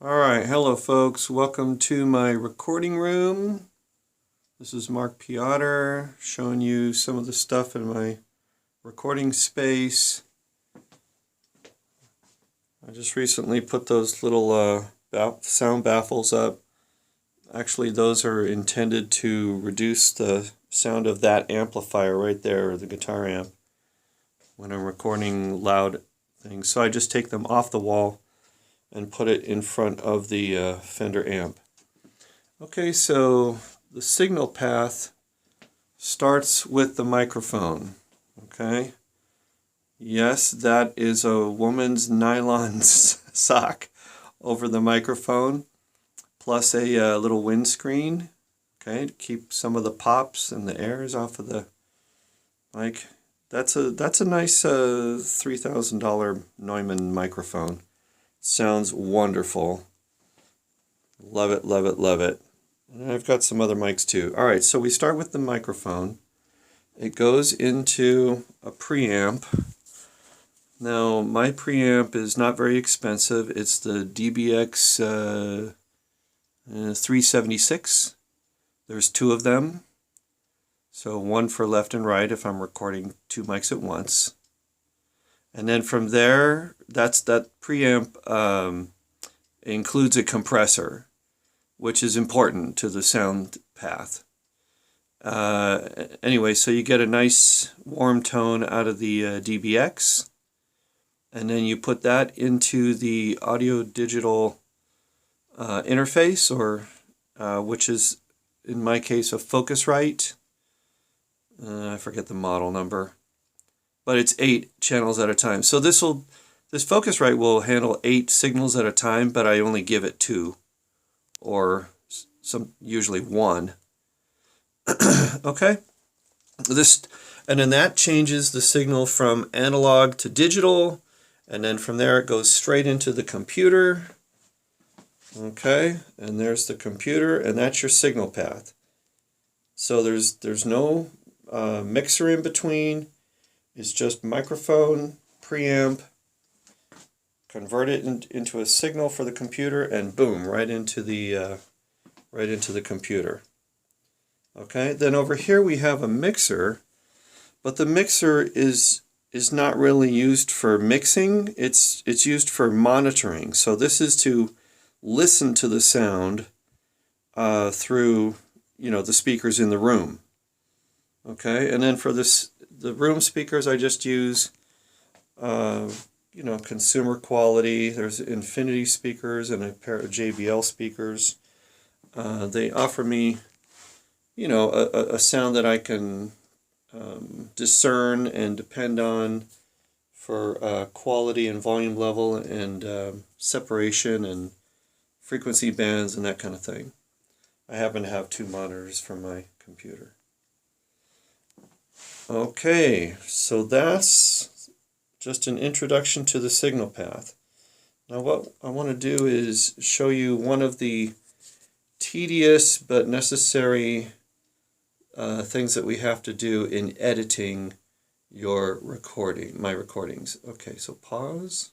Alright, hello folks, welcome to my recording room. This is Mark Piotr showing you some of the stuff in my recording space. I just recently put those little sound baffles up. Actually, those are intended to reduce the sound of that amplifier right there, the guitar amp, when I'm recording loud things. So I just take them off the wall and put it in front of the Fender amp. Okay, so the signal path starts with the microphone. Okay, yes, that is a woman's nylon sock over the microphone, plus a little windscreen. Okay, to keep some of the pops and the airs off of the mic. That's a nice $3,000 Neumann microphone. Sounds wonderful. Love it, love it, love it. And I've got some other mics too. Alright, so we start with the microphone. It goes into a preamp. Now, my preamp is not very expensive. It's the DBX 376. There's two of them. So one for left and right if I'm recording two mics at once. And then from there, that preamp includes a compressor, which is important to the sound path. Anyway, so you get a nice warm tone out of the DBX, and then you put that into the audio-digital interface, or which is, in my case, a Focusrite. I forget the model number. But it's 8 channels at a time. So this Focusrite will handle 8 signals at a time, but I only give it 2, or usually 1. Okay, and then that changes the signal from analog to digital, and then from there it goes straight into the computer. Okay, and there's the computer, and that's your signal path. So there's no mixer in between. It's just microphone, preamp, convert it into a signal for the computer, and boom, right into the computer. Okay, then over here we have a mixer, but the mixer is not really used for mixing. It's used for monitoring. So this is to listen to the sound through the speakers in the room. Okay, and then for the room speakers, I just use, consumer quality. There's Infinity speakers and a pair of JBL speakers. They offer me, a sound that I can discern and depend on for quality and volume level and separation and frequency bands and that kind of thing. I happen to have 2 monitors for my computer. Okay, so that's just an introduction to the signal path. Now what I want to do is show you one of the tedious but necessary things that we have to do in editing my recordings. Okay, so pause.